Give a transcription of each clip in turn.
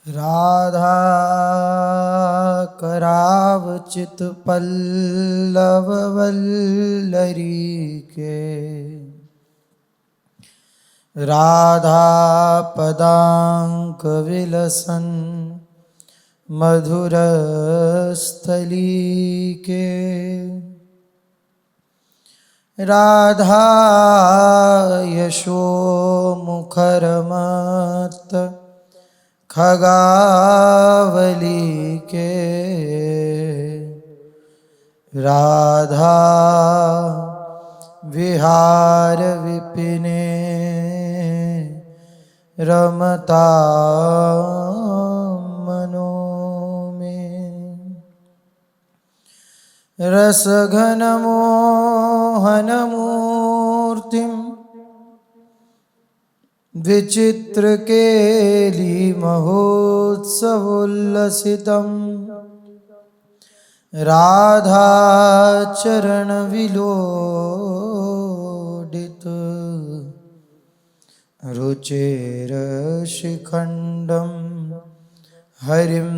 राधा करावचित पल्लव वल्लरी के, राधा पदांक विलसन मधुर स्थली के, राधा यशो मुखर मत खगावली के, राधा विहार विपिने रमता मनो में, रसघन मोहन मूर्तिम विचित्र केली महोत्सवोल्लसितम्, राधा चरण विलोडित रुचेर शिखंडम हरिं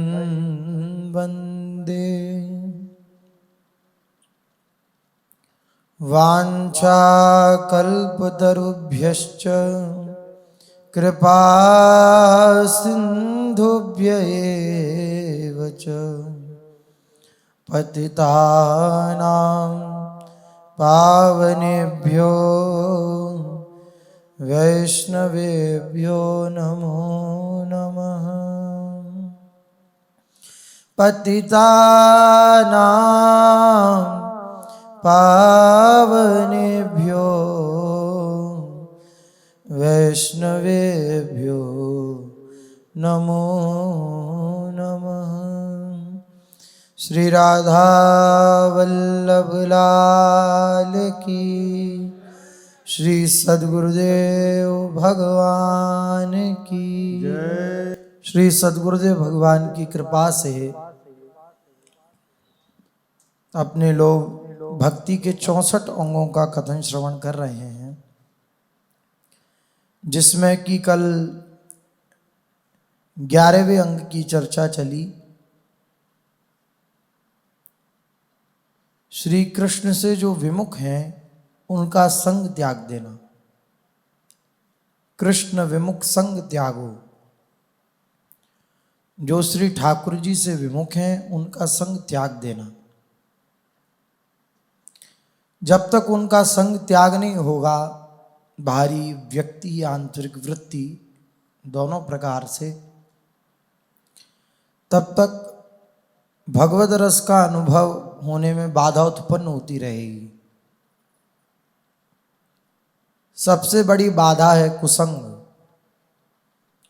वंदे। वाञ्छाकल्पतरुभ्यश्च कृपा सिन्धुभ्य एव च पतितानां पावनेभ्यो वैष्णवेभ्यो नमो नमः। पतितानां पावनेभ्यो वैष्णवेभ्यो नमो नमः। श्री राधा वल्लभ लाल की, श्री सद्गुरुदेव भगवान की जय। श्री सद्गुरुदेव भगवान की कृपा से अपने लोग भक्ति के 64 अंगों का कथन श्रवण कर रहे हैं, जिसमें कि कल 11वें अंग की चर्चा चली। श्री कृष्ण से जो विमुख हैं उनका संग त्याग देना। कृष्ण विमुख संग त्यागो। जो श्री ठाकुर जी से विमुख हैं उनका संग त्याग देना। जब तक उनका संग त्याग नहीं होगा, बाहरी व्यक्ति आंतरिक वृत्ति दोनों प्रकार से, तब तक भगवद रस का अनुभव होने में बाधा उत्पन्न होती रहेगी। सबसे बड़ी बाधा है कुसंग,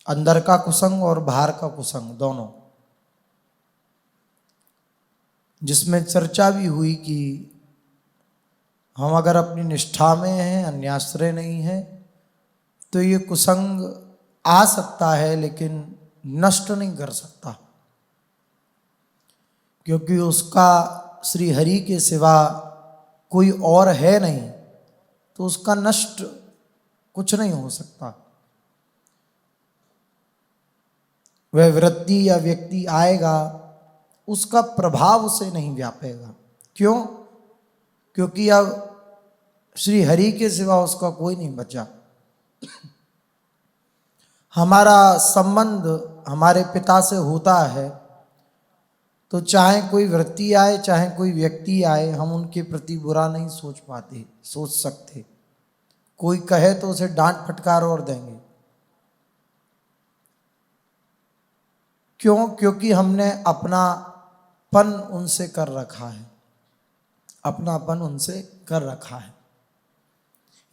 अंदर का कुसंग और बाहर का कुसंग दोनों, जिसमें चर्चा भी हुई कि हम अगर अपनी निष्ठा में हैं, अन्याश्रय नहीं है, तो ये कुसंग आ सकता है लेकिन नष्ट नहीं कर सकता, क्योंकि उसका श्री हरि के सिवा कोई और है नहीं, तो उसका नष्ट कुछ नहीं हो सकता। वह वृत्ति या व्यक्ति आएगा, उसका प्रभाव उसे नहीं व्यापेगा। क्यों? क्योंकि अब श्री हरि के सिवा उसका कोई नहीं बचा। हमारा संबंध हमारे पिता से होता है, तो चाहे कोई वृत्ति आए, चाहे कोई व्यक्ति आए, हम उनके प्रति बुरा नहीं सोच सकते। कोई कहे तो उसे डांट फटकार और देंगे। क्यों? क्योंकि हमने अपनापन उनसे कर रखा है, अपनापन उनसे कर रखा है।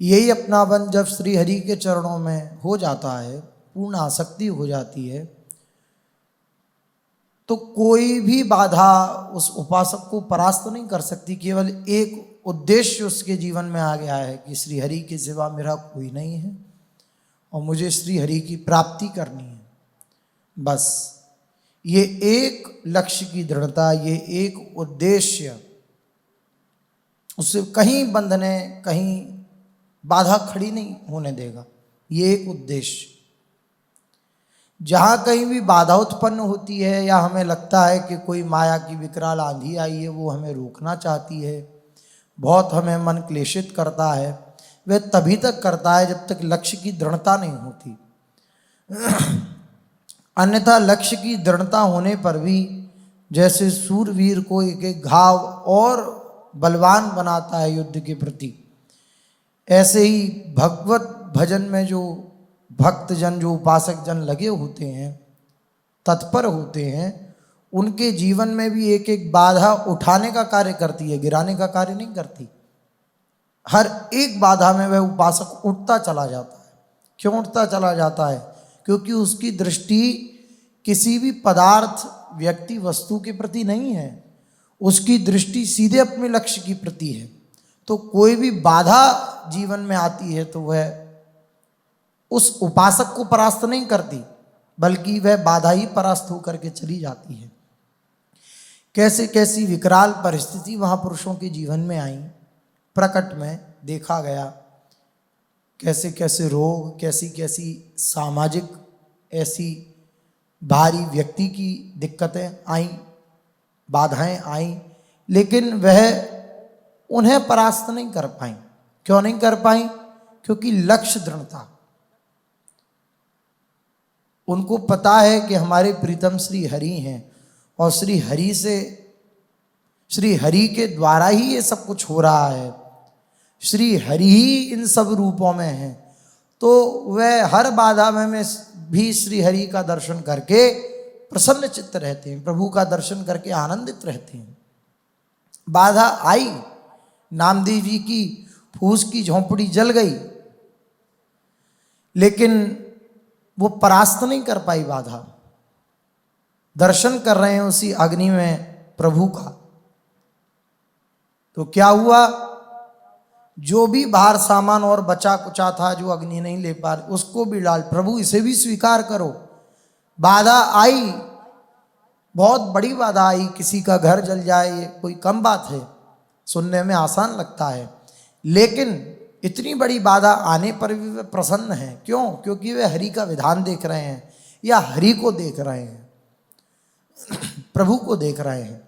यही अपनापन जब श्री हरि के चरणों में हो जाता है, पूर्ण आसक्ति हो जाती है, तो कोई भी बाधा उस उपासक को परास्त नहीं कर सकती। केवल एक उद्देश्य उसके जीवन में आ गया है कि श्री हरि के सिवा मेरा कोई नहीं है और मुझे श्री हरि की प्राप्ति करनी है। बस ये एक लक्ष्य की दृढ़ता, ये एक उद्देश्य उसे कहीं बंधने, कहीं बाधा खड़ी नहीं होने देगा। ये एक उद्देश्य। जहाँ कहीं भी बाधा उत्पन्न होती है या हमें लगता है कि कोई माया की विकराल आंधी आई है, वो हमें रोकना चाहती है, बहुत हमें मन क्लेशित करता है, वह तभी तक करता है जब तक लक्ष्य की दृढ़ता नहीं होती। अन्यथा लक्ष्य की दृढ़ता होने पर भी जैसे सूरवीर को एक एक घाव और बलवान बनाता है युद्ध के प्रति, ऐसे ही भगवत भजन में जो भक्तजन, जो उपासक जन लगे होते हैं, तत्पर होते हैं, उनके जीवन में भी एक एक बाधा उठाने का कार्य करती है, गिराने का कार्य नहीं करती। हर एक बाधा में वह उपासक उठता चला जाता है। क्यों उठता चला जाता है? क्योंकि उसकी दृष्टि किसी भी पदार्थ, व्यक्ति, वस्तु के प्रति नहीं है, उसकी दृष्टि सीधे अपने लक्ष्य की प्रति है। तो कोई भी बाधा जीवन में आती है तो वह उस उपासक को परास्त नहीं करती, बल्कि वह बाधा ही परास्त होकर के चली जाती है। कैसे कैसी विकराल परिस्थिति महापुरुषों के जीवन में आई, प्रकट में देखा गया। कैसे कैसे रोग, कैसी कैसी सामाजिक ऐसी भारी व्यक्ति की दिक्कतें आई, बाधाएं आई, लेकिन वह उन्हें परास्त नहीं कर पाई। क्यों नहीं कर पाई? क्योंकि लक्ष्य दृढ़ता। उनको पता है कि हमारे प्रीतम श्री हरि हैं और श्री हरि के द्वारा ही ये सब कुछ हो रहा है, श्री हरि ही इन सब रूपों में है। तो वह हर बाधा में भी श्री हरि का दर्शन करके प्रसन्न चित्त रहते हैं, प्रभु का दर्शन करके आनंदित रहते हैं। बाधा आई, नामदेव जी की फूस की झोंपड़ी जल गई, लेकिन वो परास्त नहीं कर पाई बाधा। दर्शन कर रहे हैं उसी अग्नि में प्रभु का। तो क्या हुआ? जो भी बाहर सामान और बचा कुचा था, जो अग्नि नहीं ले पा रही, उसको भी डाल, प्रभु इसे भी स्वीकार करो। बाधा आई, बहुत बड़ी बाधा आई, किसी का घर जल जाए ये कोई कम बात है, सुनने में आसान लगता है, लेकिन इतनी बड़ी बाधा आने पर भी वे प्रसन्न हैं। क्यों? क्योंकि वे हरि का विधान देख रहे हैं या हरि को देख रहे हैं, प्रभु को देख रहे हैं।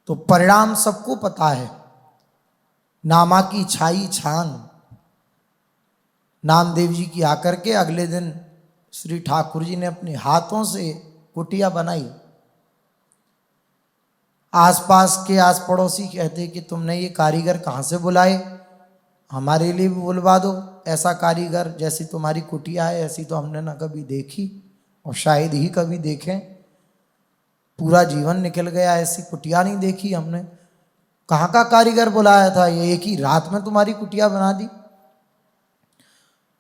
तो परिणाम सबको पता है। नामा की छाई छान, नामदेव जी की आकर के अगले दिन श्री ठाकुर जी ने अपने हाथों से कुटिया बनाई। आसपास के आस पड़ोसी कहते कि तुमने ये कारीगर कहाँ से बुलाए, हमारे लिए भी बुलवा दो। ऐसा कारीगर, जैसी तुम्हारी कुटिया है ऐसी तो हमने ना कभी देखी और शायद ही कभी देखें। पूरा जीवन निकल गया, ऐसी कुटिया नहीं देखी हमने। कहाँ का कारीगर बुलाया था, ये एक ही रात में तुम्हारी कुटिया बना दी।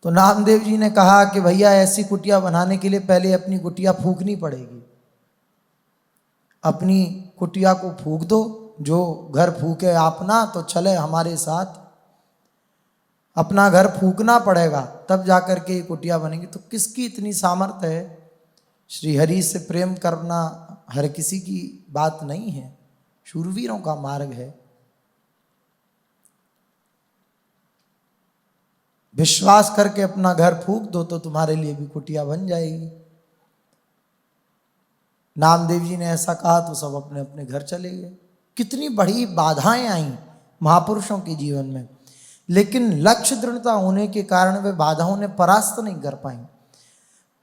तो नामदेव जी ने कहा कि भैया ऐसी कुटिया बनाने के लिए पहले अपनी कुटिया फूकनी पड़ेगी। अपनी कुटिया को फूक दो, जो घर फूके अपना तो चले हमारे साथ। अपना घर फूकना पड़ेगा तब जाकर के ये कुटिया बनेगी। तो किसकी इतनी सामर्थ्य है? श्री हरि से प्रेम करना हर किसी की बात नहीं है, शूरवीरों का मार्ग है। विश्वास करके अपना घर फूक दो तो तुम्हारे लिए भी कुटिया बन जाएगी। नामदेव जी ने ऐसा कहा तो सब अपने अपने घर चले गए। कितनी बड़ी बाधाएं आई महापुरुषों के जीवन में, लेकिन लक्ष्य दृढ़ता होने के कारण वे बाधाओं ने परास्त नहीं कर पाई।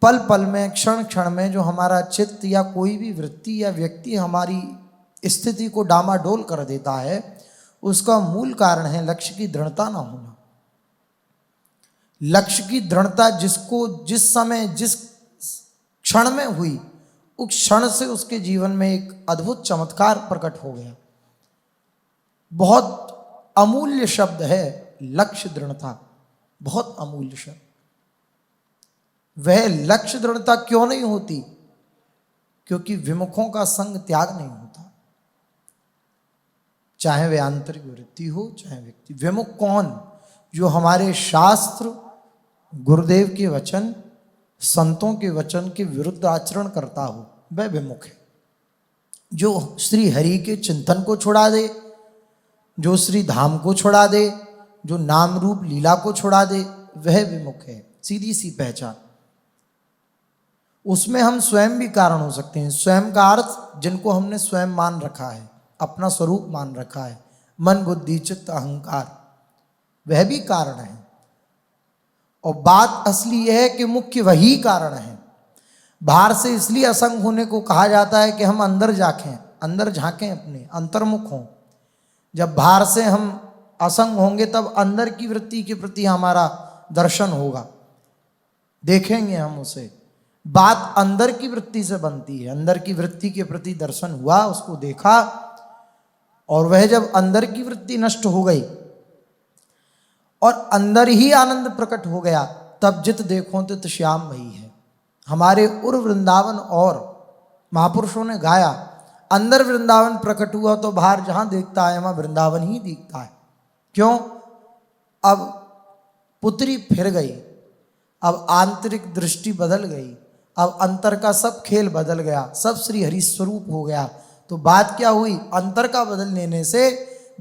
पल पल में, क्षण क्षण में जो हमारा चित्त या कोई भी वृत्ति या व्यक्ति हमारी स्थिति को डामाडोल कर देता है, उसका मूल कारण है लक्ष्य की दृढ़ता ना होना। लक्ष्य की दृढ़ता जिसको जिस समय जिस क्षण में हुई, उस क्षण से उसके जीवन में एक अद्भुत चमत्कार प्रकट हो गया। बहुत अमूल्य शब्द है लक्ष्य दृढ़ता, बहुत अमूल्य शब्द। वह लक्ष्य दृढ़ता क्यों नहीं होती? क्योंकि विमुखों का संग त्याग नहीं होता। चाहे वे आंतरिक वृत्ति हो, चाहे व्यक्ति। विमुख कौन? जो हमारे शास्त्र, गुरुदेव के वचन, संतों के वचन के विरुद्ध आचरण करता हो, वह विमुख है। जो श्री हरि के चिंतन को छुड़ा दे, जो श्री धाम को छुड़ा दे, जो नाम रूप लीला को छुड़ा दे, वह विमुख है। सीधी सी पहचान। उसमें हम स्वयं भी कारण हो सकते हैं। स्वयं का अर्थ जिनको हमने स्वयं मान रखा है, अपना स्वरूप मान रखा है, मन बुद्धि चित्त अहंकार, वह भी कारण है। और बात असली यह है कि मुख्य वही कारण है। बाहर से इसलिए असंग होने को कहा जाता है कि हम अंदर झांकें, अपने अंतर्मुख हों। जब बाहर से हम असंग होंगे तब अंदर की वृत्ति के प्रति हमारा दर्शन होगा, देखेंगे हम उसे। बात अंदर की वृत्ति से बनती है। अंदर की वृत्ति के प्रति दर्शन हुआ, उसको देखा, और वह जब अंदर की वृत्ति नष्ट हो गई और अंदर ही आनंद प्रकट हो गया, तब जित देखो तित श्याम वही है। हमारे उर वृंदावन और महापुरुषों ने गाया, अंदर वृंदावन प्रकट हुआ तो बाहर जहां देखता है वहां वृंदावन ही दिखता है। क्यों? अब पुत्री फिर गई, अब आंतरिक दृष्टि बदल गई, अब अंतर का सब खेल बदल गया, सब श्री हरि स्वरूप हो गया। तो बात क्या हुई? अंतर का बदल लेने से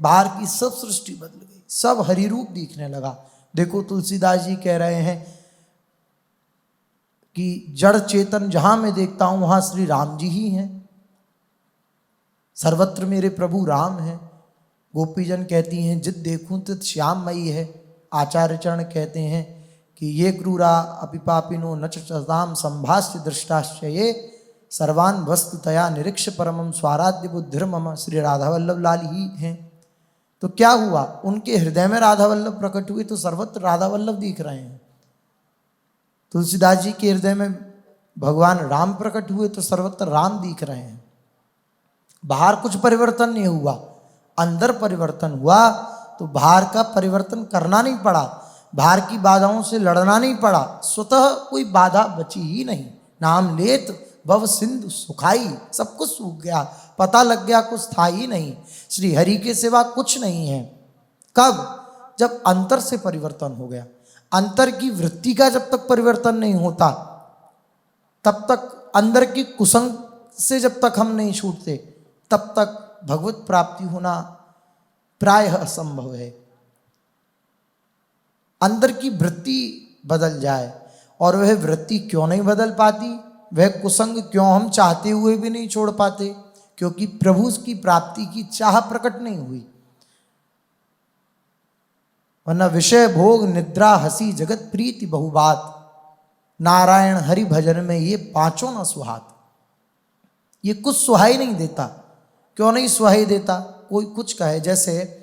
बाहर की सब सृष्टि बदल गई, सब हरि रूप दिखने लगा। देखो तुलसीदास जी कह रहे हैं कि जड़ चेतन जहां मैं देखता हूं वहां श्री राम जी ही हैं, सर्वत्र मेरे प्रभु राम हैं। गोपीजन कहती हैं जित देखूं तित श्याममयी है। आचार्य चरण कहते हैं कि ये क्रूरा अपिपापिनो न चताम संभाष्य दृष्टाश्च ये सर्वान वस्तुतया निरीक्ष परमम स्वाराध्य बुद्धिर मम। श्री राधा वल्लभ लाल ही हैं। तो क्या हुआ? उनके हृदय में राधा वल्लभ प्रकट हुए तो सर्वत्र राधा वल्लभ दिख रहे हैं। तुलसीदास जी के हृदय में भगवान राम प्रकट हुए तो सर्वत्र राम दिख रहे हैं। बाहर कुछ परिवर्तन नहीं हुआ, अंदर परिवर्तन हुआ। तो बाहर का परिवर्तन करना नहीं पड़ा, बाहर की बाधाओं से लड़ना नहीं पड़ा, स्वतः कोई बाधा बची ही नहीं। नाम लेत भव सिंधु सुखाई, सब कुछ सूख गया, पता लग गया कुछ था ही नहीं, श्री हरि के सिवा कुछ नहीं है। कब? जब अंतर से परिवर्तन हो गया। अंतर की वृत्ति का जब तक परिवर्तन नहीं होता, तब तक अंदर की कुसंग से जब तक हम नहीं छूटते, तब तक भगवत प्राप्ति होना प्रायः असंभव है। अंदर की वृत्ति बदल जाए, और वह वृत्ति क्यों नहीं बदल पाती, वह कुसंग क्यों हम चाहते हुए भी नहीं छोड़ पाते? क्योंकि प्रभु की प्राप्ति की चाह प्रकट नहीं हुई। वरना विषय भोग निद्रा हंसी जगत प्रीति बहुबात, नारायण हरि भजन में ये पांचों न सुहात। ये कुछ सुहाई नहीं देता। क्यों नहीं सुहाई देता? कोई कुछ कहे, जैसे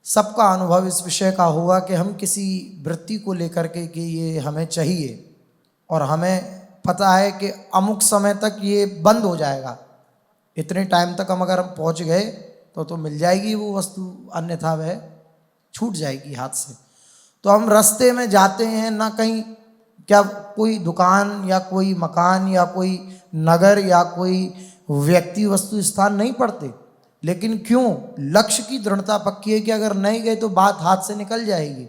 सबका अनुभव इस विषय का होगा कि हम किसी वृत्ति को लेकर के कि ये हमें चाहिए, और हमें पता है कि अमुक समय तक ये बंद हो जाएगा, इतने टाइम तक हम अगर पहुंच गए तो मिल जाएगी वो वस्तु, अन्यथा वह छूट जाएगी हाथ से। तो हम रास्ते में जाते हैं ना, कहीं क्या कोई दुकान या कोई मकान या कोई नगर या कोई व्यक्ति वस्तु स्थान नहीं पड़ते, लेकिन क्यों? लक्ष्य की दृढ़ता पक्की है कि अगर नहीं गए तो बात हाथ से निकल जाएगी।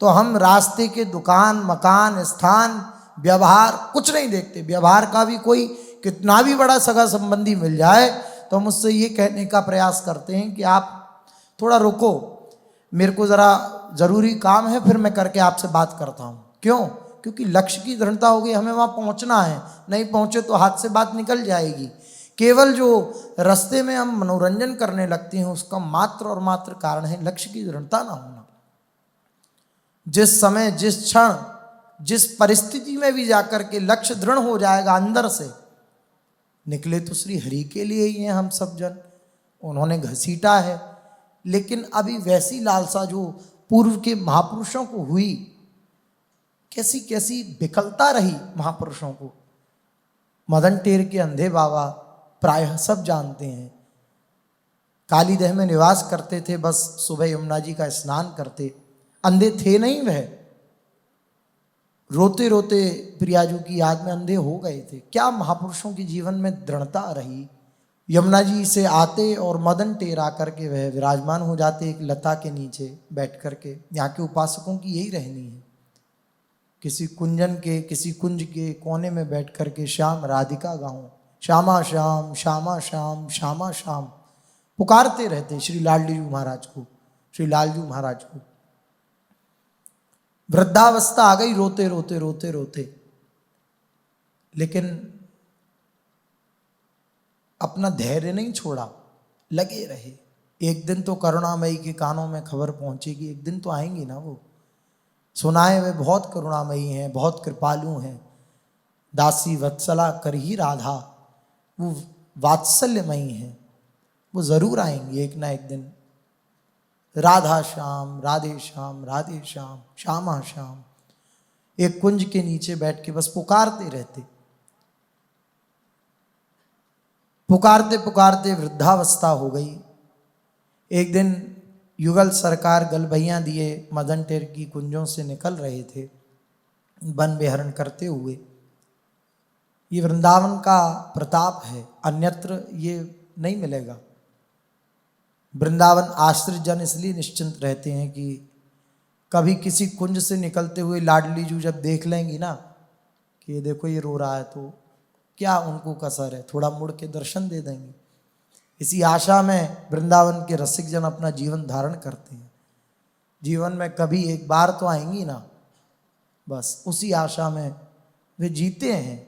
तो हम रास्ते के दुकान मकान स्थान व्यवहार कुछ नहीं देखते। व्यवहार का भी कोई कितना भी बड़ा सगा संबंधी मिल जाए तो हम उससे ये कहने का प्रयास करते हैं कि आप थोड़ा रुको, मेरे को ज़रा ज़रूरी काम है, फिर मैं करके आपसे बात करता हूँ। क्यों? क्योंकि लक्ष्य की दृढ़ता होगी, हमें वहाँ पहुँचना है, नहीं पहुँचे तो हाथ से बात निकल जाएगी। केवल जो रास्ते में हम मनोरंजन करने लगते हैं उसका मात्र और मात्र कारण है लक्ष्य की दृढ़ता ना होना। जिस समय जिस क्षण जिस परिस्थिति में भी जाकर के लक्ष्य दृढ़ हो जाएगा अंदर से, निकले तो श्री हरि के लिए ही हैं हम सब जन, उन्होंने घसीटा है। लेकिन अभी वैसी लालसा जो पूर्व के महापुरुषों को हुई, कैसी कैसी विकलता रही महापुरुषों को। मदन टेर के अंधे बाबा प्रायः सब जानते हैं, कालीदह में निवास करते थे, बस सुबह यमुना जी का स्नान करते। अंधे थे नहीं वह, रोते रोते प्रियाजू की याद में अंधे हो गए थे। क्या महापुरुषों के जीवन में दृढ़ता रही। यमुना जी से आते और मदन टेर आकर के वह विराजमान हो जाते एक लता के नीचे बैठ करके। यहाँ के उपासकों की यही रहनी है, किसी कुंजन के किसी कुंज के कोने में बैठ करके श्याम राधिका गाऊं, श्यामा श्याम श्यामा श्याम श्यामा श्याम पुकारते रहते श्री लालजी महाराज को, श्री लालजू महाराज को। वृद्धावस्था आ गई, रोते रोते रोते रोते, लेकिन अपना धैर्य नहीं छोड़ा, लगे रहे। एक दिन तो करुणामयी के कानों में खबर पहुंचेगी, एक दिन तो आएंगी ना वो। सुनाए वे बहुत करुणामयी हैं, बहुत कृपालु हैं, दासी वत्सला कर ही राधा, वो वात्सल्यमयी हैं, वो जरूर आएंगी एक ना एक दिन। राधा श्याम, राधे श्याम, राधे श्याम, श्यामा श्याम, एक कुंज के नीचे बैठ के बस पुकारते रहते। पुकारते पुकारते वृद्धावस्था हो गई। एक दिन युगल सरकार गलभैया दिए मदन टेर की कुंजों से निकल रहे थे वन विहरण करते हुए। ये वृंदावन का प्रताप है, अन्यत्र ये नहीं मिलेगा। वृंदावन आश्रित जन इसलिए निश्चिंत रहते हैं कि कभी किसी कुंज से निकलते हुए लाडली जू जब देख लेंगी ना कि ये देखो ये रो रहा है, तो क्या उनको कसर है, थोड़ा मुड़ के दर्शन दे देंगे। इसी आशा में वृंदावन के रसिक जन अपना जीवन धारण करते हैं। जीवन में कभी एक बार तो आएंगी ना, बस उसी आशा में वे जीते हैं।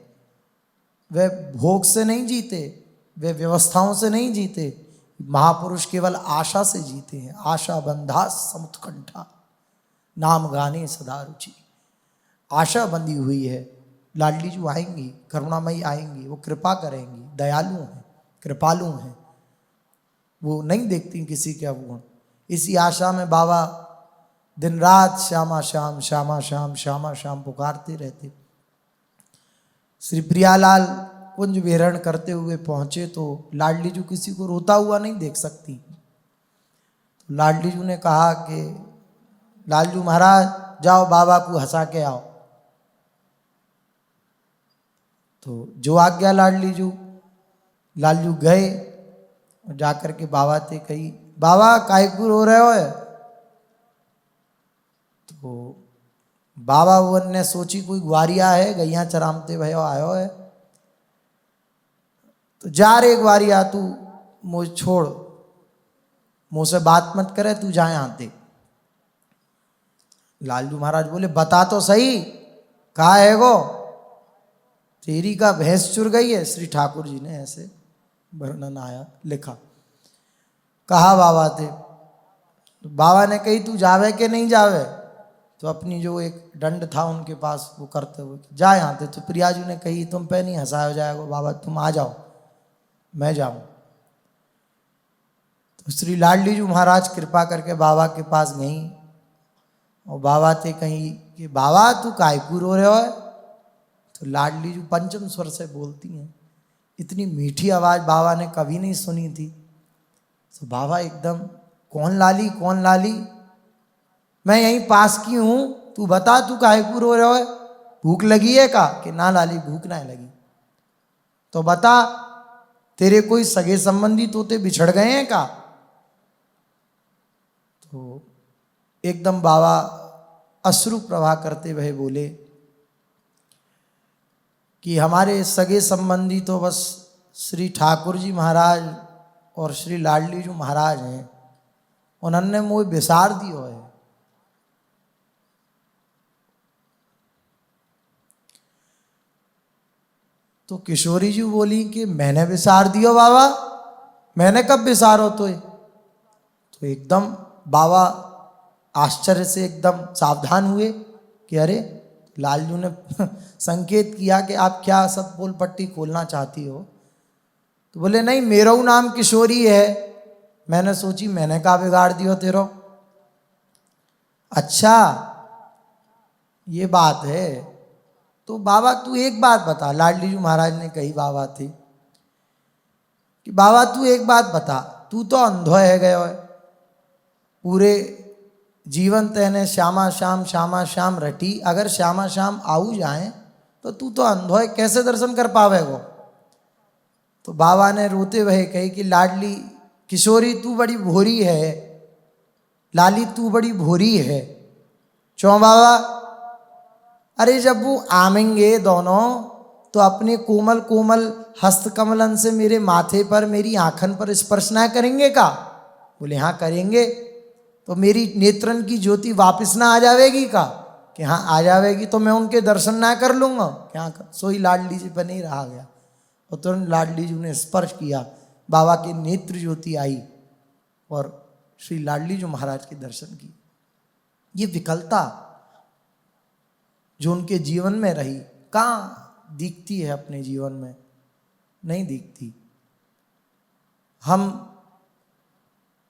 वे भोग से नहीं जीते, वे व्यवस्थाओं से नहीं जीते। महापुरुष केवल आशा से जीते हैं। आशा बंधा समुत्कंठा, नाम गाने सदा रुचि। आशा बंधी हुई है। लाडली जो आएंगी, करुणामयी आएंगी, वो कृपा करेंगी, दयालु हैं, कृपालु हैं, वो नहीं देखती किसी के अवगुण। इसी आशा में बाबा दिन रात श्यामा श्याम, श्यामा श्याम, श्यामा श्याम पुकारते रहते। श्री प्रियालाल कुंज विहरण करते हुए पहुंचे तो लाडली जू किसी को रोता हुआ नहीं देख सकती। तो लाडली जू ने कहा कि लालजू महाराज जाओ बाबा को हंसा के आओ। तो जो आज्ञा लालजू गए और जाकर के बाबा से कही, बाबा कायपुर हो रहे हो है? तो बाबा वो ने सोची कोई ग्वारिया है, गैया चरामते भयो आयो है, तो जा रे ग्वारिया तू मुझ छोड़, मुझसे बात मत करे, तू जा यहाँ से। लालजू महाराज बोले बता तो सही कहा है गो, तेरी का भैंस चुर गई है। श्री ठाकुर जी ने ऐसे वर्णन आया लिखा, कहा बाबा थे। तो बाबा ने कही तू जावे के नहीं जावे? तो अपनी जो एक दंड था उनके पास वो करते हुए जा यहाँ थे। तो प्रियाजू ने कही तुम पे नहीं हंसाया जाएगा बाबा, तुम आ जाओ मैं जाऊं। तो श्री लाडली जी महाराज कृपा करके बाबा के पास गई और बाबा थे कहीं कि बाबा तू कायपुर हो रहे हो? तो लाडली जी पंचम स्वर से बोलती हैं। इतनी मीठी आवाज़ बाबा ने कभी नहीं सुनी थी। तो बाबा एकदम कौन लाली, कौन लाली? मैं यहीं पास की हूँ, तू बता तू कायपुर हो रहे हो? भूख लगी है का? कि ना लाली भूख ना लगी। तो बता तेरे कोई सगे संबंधी तोते बिछड़ गए हैं का? तो एकदम बाबा अश्रु प्रवाह करते हुए बोले कि हमारे सगे संबंधी तो बस श्री ठाकुर जी महाराज और श्री लाडली जी महाराज हैं, उन्होंने मुझे विसार दियो है। तो किशोरी जी बोली कि मैंने विसार दियो बाबा, मैंने कब विसारो? तो एकदम बाबा आश्चर्य से एकदम सावधान हुए कि अरे लालजू ने संकेत किया कि आप क्या सब पोल पट्टी खोलना चाहती हो? तो बोले नहीं मेरा नाम किशोरी है, मैंने सोची मैंने कहा बिगाड़ दियो तेरो। अच्छा ये बात है, तो बाबा तू एक बात बता। लाडली जी महाराज ने कही बाबा थे कि बाबा तू एक बात बता, तू तो अंधो है गयो है, पूरे जीवन तेने श्यामा श्याम रटी, अगर श्यामा श्याम आऊ जाए तो तू तो अंधो है, कैसे दर्शन कर पावेगो? तो बाबा ने रोते हुए कही कि लाडली किशोरी तू बड़ी भोरी है, लाली तू बड़ी भोरी है। क्यों बाबा? अरे जब वो आमेंगे दोनों तो अपने कोमल कोमल हस्त कमलन से मेरे माथे पर, मेरी आँखन पर स्पर्श ना करेंगे का? बोले हाँ करेंगे। तो मेरी नेत्रन की ज्योति वापस ना आ जाएगी का? कि हाँ आ जावेगी तो मैं उनके दर्शन ना कर लूँगा, क्या कर, सोई लाडली जी पर नहीं रहा गया और तुरंत लाडली जी ने स्पर्श किया, बाबा की नेत्र ज्योति आई और श्री लाडली जी महाराज के दर्शन किए। ये विकलता जो उनके जीवन में रही कहाँ दिखती है अपने जीवन में? नहीं दिखती। हम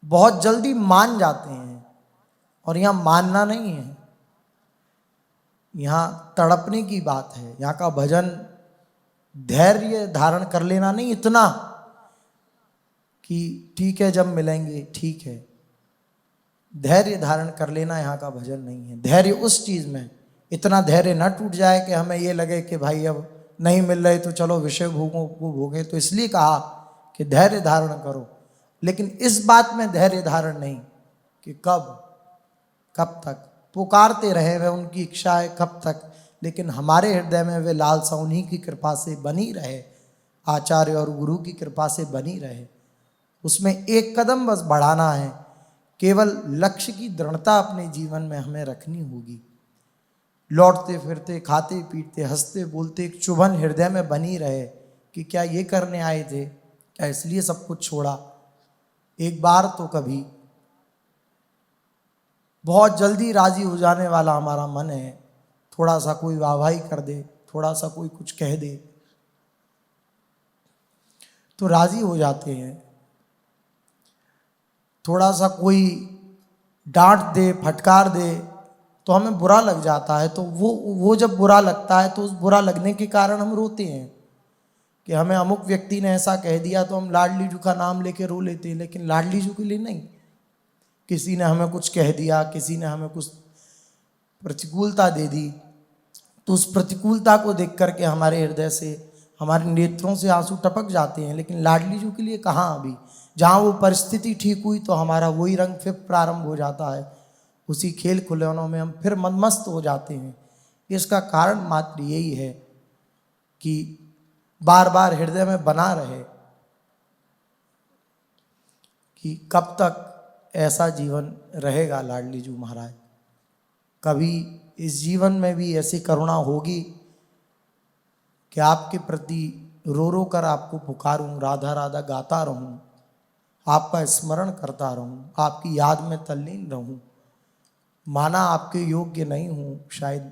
बहुत जल्दी मान जाते हैं और यहाँ मानना नहीं है, यहाँ तड़पने की बात है। यहाँ का भजन धैर्य धारण कर लेना नहीं, इतना कि ठीक है जब मिलेंगे ठीक है, धैर्य धारण कर लेना यहाँ का भजन नहीं है। धैर्य उस चीज़ में, इतना धैर्य न टूट जाए कि हमें ये लगे कि भाई अब नहीं मिल रहे तो चलो विषय भोगों को भोगे। तो इसलिए कहा कि धैर्य धारण करो, लेकिन इस बात में धैर्य धारण नहीं कि कब तक पुकारते रहे, वह उनकी इच्छा है कब तक, लेकिन हमारे हृदय में वे लालसा उन्हीं की कृपा से बनी रहे, आचार्य और गुरु की कृपा से बनी रहे। उसमें एक कदम बस बढ़ाना है, केवल लक्ष्य की दृढ़ता अपने जीवन में हमें रखनी होगी। लौटते फिरते खाते पीटते हंसते बोलते एक चुभन हृदय में बनी रहे कि क्या ये करने आए थे, क्या इसलिए सब कुछ छोड़ा। एक बार तो कभी बहुत जल्दी राजी हो जाने वाला हमारा मन है, थोड़ा सा कोई वाहवाही कर दे, थोड़ा सा कोई कुछ कह दे तो राजी हो जाते हैं, थोड़ा सा कोई डांट दे फटकार दे तो हमें बुरा लग जाता है। तो वो जब बुरा लगता है तो उस बुरा लगने के कारण हम रोते हैं कि हमें अमुक व्यक्ति ने ऐसा कह दिया, तो हम लाडली जी का नाम लेके रो लेते हैं, लेकिन लाडली जी के लिए नहीं। किसी ने हमें कुछ कह दिया, किसी ने हमें कुछ प्रतिकूलता दे दी, तो उस प्रतिकूलता को देख करके हमारे हृदय से हमारे नेत्रों से आंसू टपक जाते हैं। लेकिन लाडली जी के लिए कहाँ, अभी जहाँ वो परिस्थिति ठीक हुई तो हमारा वही रंग फिर प्रारंभ हो जाता है, उसी खेल खिलौनों में हम फिर मनमस्त हो जाते हैं। इसका कारण मात्र यही है कि बार बार हृदय में बना रहे कि कब तक ऐसा जीवन रहेगा। लाडली जी महाराज, कभी इस जीवन में भी ऐसी करुणा होगी कि आपके प्रति रो रो कर आपको पुकारूं, राधा राधा गाता रहूं, आपका स्मरण करता रहूं, आपकी याद में तल्लीन रहूं। माना आपके योग्य नहीं हूं, शायद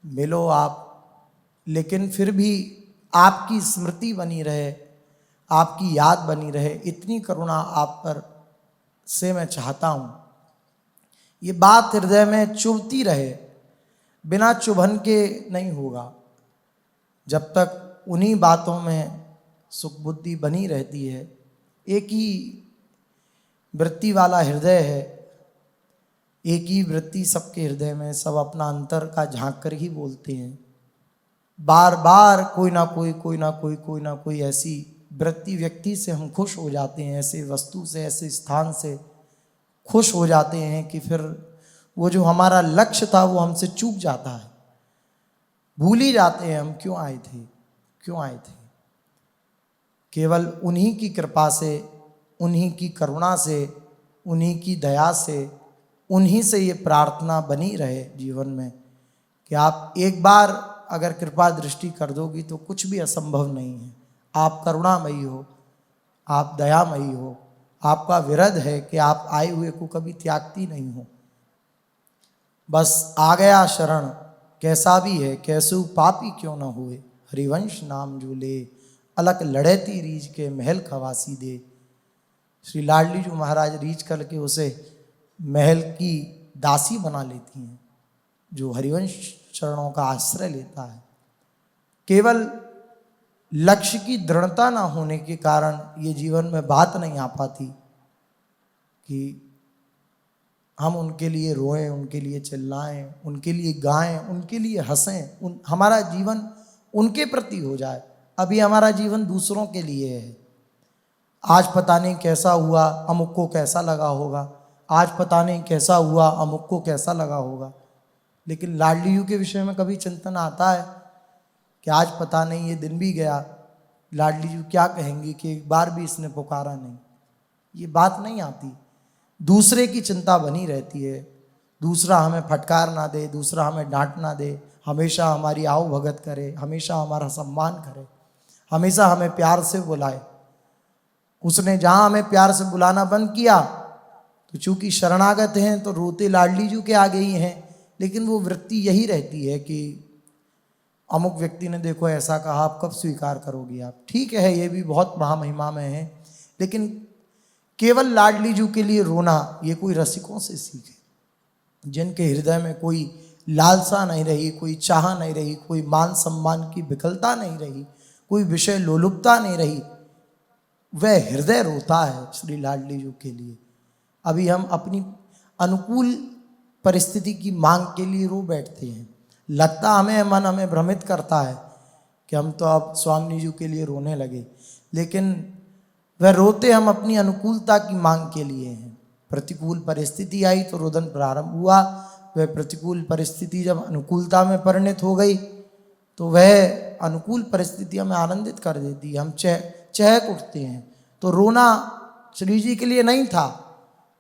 मिलो आप, लेकिन फिर भी आपकी स्मृति बनी रहे, आपकी याद बनी रहे, इतनी करुणा आप पर से मैं चाहता हूं। ये बात हृदय में चुभती रहे, बिना चुभन के नहीं होगा। जब तक उन्हीं बातों में सुख बुद्धि बनी रहती है, एक ही वृत्ति वाला हृदय है, एक ही वृत्ति सबके हृदय में, सब अपना अंतर का झांक कर ही बोलते हैं। बार बार कोई ना कोई ऐसी वृत्ति व्यक्ति से हम खुश हो जाते हैं, ऐसे वस्तु से, ऐसे स्थान से खुश हो जाते हैं कि फिर वो जो हमारा लक्ष्य था वो हमसे चूक जाता है। भूल ही जाते हैं हम क्यों आए थे। केवल उन्हीं की कृपा से, उन्हीं की करुणा से, उन्हीं की दया से, उन्हीं से ये प्रार्थना बनी रहे जीवन में कि आप एक बार अगर कृपा दृष्टि कर दोगी तो कुछ भी असंभव नहीं है। आप करुणामयी हो, आप दयामयी हो, आपका विरध है कि आप आए हुए को कभी त्यागती नहीं हो। बस आ गया शरण, कैसा भी है कैसु पापी क्यों न हुए, हरिवंश नाम जो ले, अलक लड़ेती रीझ के महल खवासी दे। श्री लाडली जी महाराज रीझ करके उसे महल की दासी बना लेती हैं, जो हरिवंश चरणों का आश्रय लेता है। केवल लक्ष्य की दृढ़ता ना होने के कारण ये जीवन में बात नहीं आ पाती कि हम उनके लिए रोएं, उनके लिए चिल्लाएं, उनके लिए गाएं, उनके लिए हंसें, हमारा जीवन उनके प्रति हो जाए। अभी हमारा जीवन दूसरों के लिए है। आज पता नहीं कैसा हुआ, अमुक को कैसा लगा होगा, आज पता नहीं कैसा हुआ, अमुक को कैसा लगा होगा। लेकिन लाडली जी के विषय में कभी चिंतन आता है कि आज पता नहीं ये दिन भी गया, लाडली जी क्या कहेंगी कि एक बार भी इसने पुकारा नहीं। ये बात नहीं आती, दूसरे की चिंता बनी रहती है, दूसरा हमें फटकार ना दे, दूसरा हमें डांट ना दे, हमेशा हमारी आओ भगत करे, हमेशा हमारा सम्मान करे, हमेशा हमें प्यार से बुलाए। उसने जहाँ हमें प्यार से बुलाना बंद किया तो चूंकि शरणागत हैं तो रोते लाडली जू के आगे ही हैं, लेकिन वो वृत्ति यही रहती है कि अमुक व्यक्ति ने देखो ऐसा कहा, आप कब स्वीकार करोगे आप। ठीक है, ये भी बहुत महामहिमा में है, लेकिन केवल लाडली जू के लिए रोना ये कोई रसिकों से सीखे, जिनके हृदय में कोई लालसा नहीं रही, कोई चाह नहीं रही, कोई मान सम्मान की विकलता नहीं रही, कोई विषय लोलुपता नहीं रही, वह हृदय रोता है श्री लाडली जू के लिए। अभी हम अपनी अनुकूल परिस्थिति की मांग के लिए रो बैठते हैं, लगता हमें, मन हमें भ्रमित करता है कि हम तो अब स्वामी जी के लिए रोने लगे, लेकिन वह रोते हम अपनी अनुकूलता की मांग के लिए हैं। प्रतिकूल परिस्थिति आई तो रोदन प्रारंभ हुआ, वह प्रतिकूल परिस्थिति जब अनुकूलता में परिणत हो गई तो वह अनुकूल परिस्थिति हमें आनंदित कर देती है, हम चहक उठते हैं। तो रोना श्री जी के लिए नहीं था,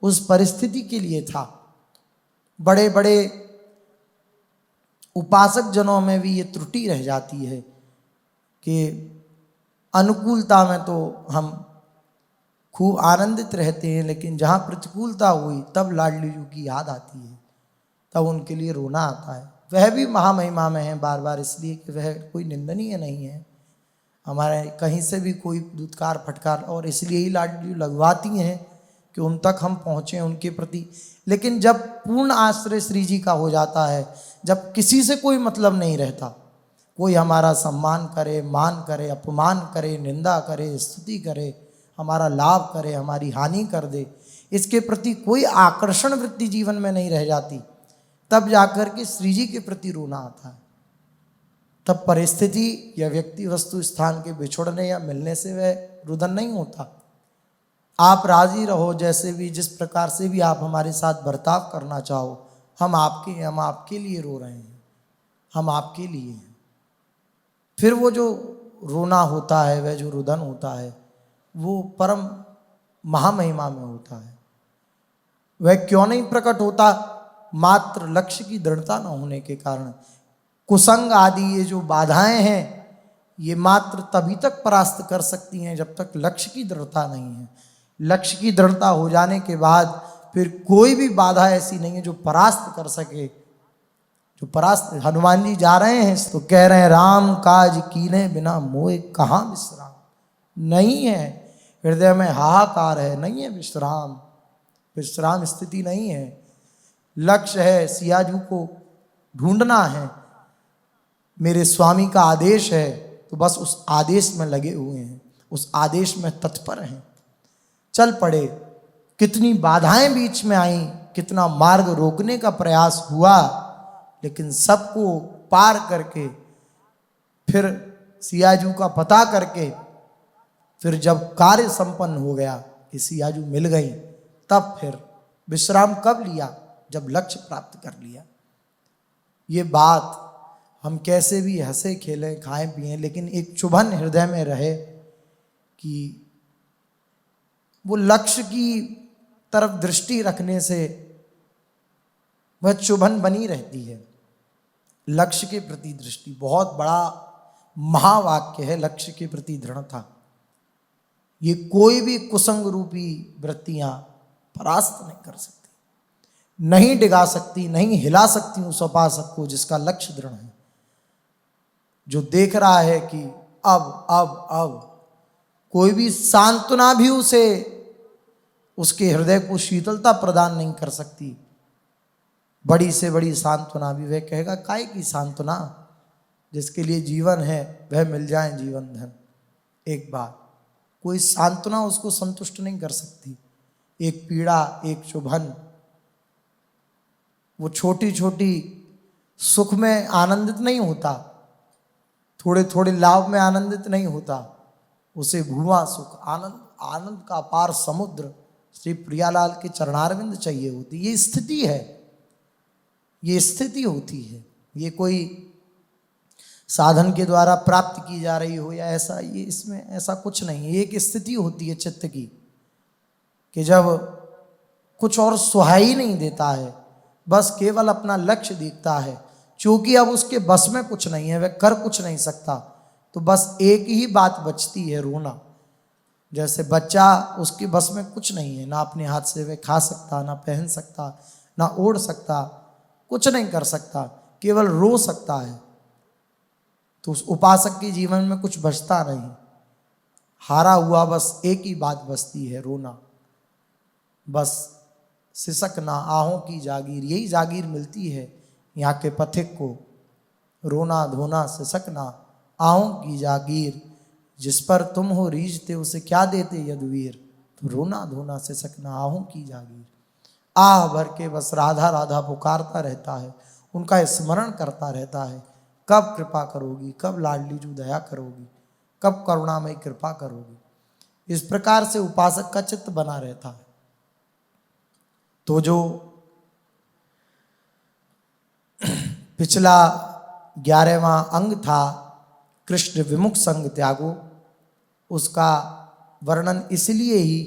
उस परिस्थिति के लिए था। बड़े बड़े उपासक जनों में भी ये त्रुटि रह जाती है कि अनुकूलता में तो हम खूब आनंदित रहते हैं, लेकिन जहाँ प्रतिकूलता हुई तब लाडली जू की याद आती है, तब उनके लिए रोना आता है। वह भी महामहिमा में है बार बार, इसलिए कि वह कोई निंदनीय नहीं है, हमारे कहीं से भी कोई दुत्कार फटकार, और इसलिए ही लाडली जू लगवाती हैं कि उन तक हम पहुँचें उनके प्रति। लेकिन जब पूर्ण आश्रय श्री जी का हो जाता है, जब किसी से कोई मतलब नहीं रहता, कोई हमारा सम्मान करे, मान करे, अपमान करे, निंदा करे, स्तुति करे, हमारा लाभ करे, हमारी हानि कर दे, इसके प्रति कोई आकर्षण वृत्ति जीवन में नहीं रह जाती, तब जाकर के श्री जी के प्रति रोना आता है। तब परिस्थिति या व्यक्ति वस्तु स्थान के बिछुड़ने या मिलने से वह रुदन नहीं होता। आप राजी रहो जैसे भी, जिस प्रकार से भी आप हमारे साथ बर्ताव करना चाहो, हम आपके लिए रो रहे हैं, हम आपके लिए हैं। फिर वो जो रोना होता है, वह जो रुदन होता है, वो परम महामहिमा में होता है। वह क्यों नहीं प्रकट होता? मात्र लक्ष्य की दृढ़ता न होने के कारण। कुसंग आदि ये जो बाधाएं हैं, ये मात्र तभी तक परास्त कर सकती हैं जब तक लक्ष्य की दृढ़ता नहीं है। लक्ष्य की दृढ़ता हो जाने के बाद फिर कोई भी बाधा ऐसी नहीं है जो परास्त कर सके, जो परास्त। हनुमान जी जा रहे हैं तो कह रहे हैं, राम काज कीने बिना मोए कहाँ विश्राम। नहीं है, हृदय में हाहाकार है, नहीं है विश्राम, विश्राम स्थिति नहीं है। लक्ष्य है सियाजू को ढूंढना है, मेरे स्वामी का आदेश है, तो बस उस आदेश में लगे हुए हैं, उस आदेश में तत्पर हैं। चल पड़े, कितनी बाधाएं बीच में आई, कितना मार्ग रोकने का प्रयास हुआ, लेकिन सबको पार करके फिर सियाजू का पता करके फिर जब कार्य संपन्न हो गया कि सियाजू मिल गई, तब फिर विश्राम कब लिया? जब लक्ष्य प्राप्त कर लिया। ये बात हम कैसे भी हंसे खेलें खाएं पिएं, लेकिन एक चुभन हृदय में रहे कि वो लक्ष्य की तरफ दृष्टि रखने से वह चुभन बनी रहती है। लक्ष्य के प्रति दृष्टि बहुत बड़ा महावाक्य है, लक्ष्य के प्रति दृढ़ता। ये कोई भी कुसंग रूपी वृत्तियां परास्त नहीं कर सकती, नहीं डिगा सकती, नहीं हिला सकती उस उपासक को जिसका लक्ष्य दृढ़ है, जो देख रहा है कि अब कोई भी सांत्वना भी उसे, उसके हृदय को शीतलता प्रदान नहीं कर सकती। बड़ी से बड़ी सांत्वना भी वह कहेगा, काय की सांत्वना, जिसके लिए जीवन है वह मिल जाए जीवन धन। एक बार कोई सांत्वना उसको संतुष्ट नहीं कर सकती। एक पीड़ा, एक चुभन, वो छोटी छोटी सुख में आनंदित नहीं होता, थोड़े थोड़े लाभ में आनंदित नहीं होता, उसे भुआ सुख, आनंद का अपार समुद्र श्री प्रियालाल के चरणारविंद चाहिए होती। ये स्थिति है, ये स्थिति होती है। ये कोई साधन के द्वारा प्राप्त की जा रही हो या ऐसा, ये इसमें ऐसा कुछ नहीं है। एक स्थिति होती है चित्त की कि जब कुछ और सुहाई नहीं देता है, बस केवल अपना लक्ष्य देखता है, क्योंकि अब उसके बस में कुछ नहीं है, वह कर कुछ नहीं सकता, तो बस एक ही बात बचती है, रोना। जैसे बच्चा, उसके बस में कुछ नहीं है, ना अपने हाथ से वह खा सकता, ना पहन सकता, ना ओढ़ सकता, कुछ नहीं कर सकता, केवल रो सकता है। तो उस उपासक के जीवन में कुछ बचता नहीं, हारा हुआ बस एक ही बात बचती है, रोना। बस सिसकना आहों की जागीर, यही जागीर मिलती है यहाँ के पथिक को। रोना धोना सिसकना आहों की जागीर, जिस पर तुम हो रीझते उसे क्या देते यदुवीर। तो रोना धोना सिसकना आहों की जागीर, आह भर के बस राधा राधा पुकारता रहता है, उनका स्मरण करता रहता है। कब कृपा करोगी, कब लाडली जू दया करोगी, कब करुणामय कृपा करोगी। इस प्रकार से उपासक का चित्त बना रहता है। तो जो पिछला 11वां अंग था, कृष्ण विमुख संग त्यागो, उसका वर्णन इसलिए ही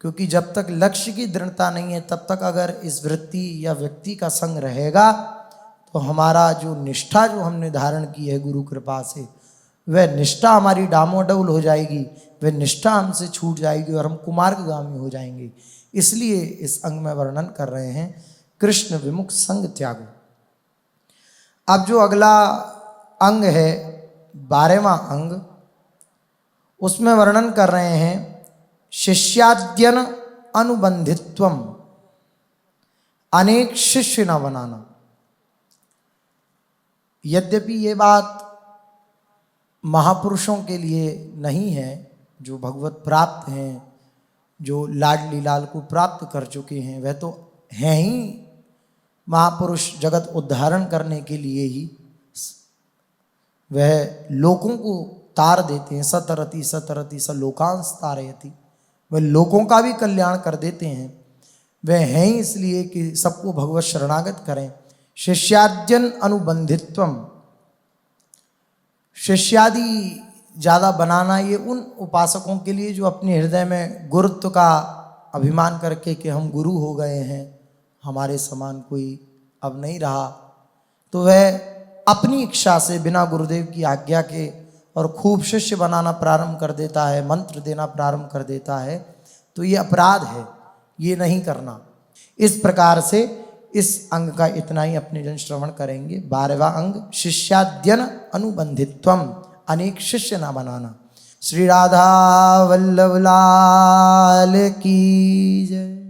क्योंकि जब तक लक्ष्य की दृढ़ता नहीं है, तब तक अगर इस वृत्ति या व्यक्ति का संग रहेगा, तो हमारा जो निष्ठा जो हमने धारण की है गुरु कृपा से, वह निष्ठा हमारी डामाडोल हो जाएगी, वह निष्ठा हमसे छूट जाएगी और हम कुमार्गगामी हो जाएंगे। इसलिए इस अंग में वर्णन कर रहे हैं कृष्ण विमुख संग त्यागो। अब जो अगला अंग है 12वां अंग, उसमें वर्णन कर रहे हैं शिष्याद्यन अनुबंधित्वम, अनेक शिष्य न बनाना। यद्यपि ये बात महापुरुषों के लिए नहीं है, जो भगवत प्राप्त हैं, जो लाडली लाल को प्राप्त कर चुके हैं, वह तो हैं ही महापुरुष, जगत उद्धारण करने के लिए ही वह लोगों को तार देते हैं। सतरति सतरति स लोकांश तारयति, वह लोगों का भी कल्याण कर देते हैं। वह हैं ही इसलिए कि सबको भगवत शरणागत करें। शिष्याद्यन अनुबंधित्वम, शिष्यादि ज़्यादा बनाना, ये उन उपासकों के लिए जो अपने हृदय में गुरुत्व का अभिमान करके कि हम गुरु हो गए हैं, हमारे समान कोई अब नहीं रहा, तो वह अपनी इच्छा से बिना गुरुदेव की आज्ञा के और खूब शिष्य बनाना प्रारंभ कर देता है, मंत्र देना प्रारंभ कर देता है। तो ये अपराध है, ये नहीं करना। इस प्रकार से इस अंग का इतना ही अपने जन श्रवण करेंगे। 12वां अंग शिष्याद्यन अनुबंधित्वम, अनेक शिष्य ना बनाना। श्री राधा वल्लभ लाल की जय।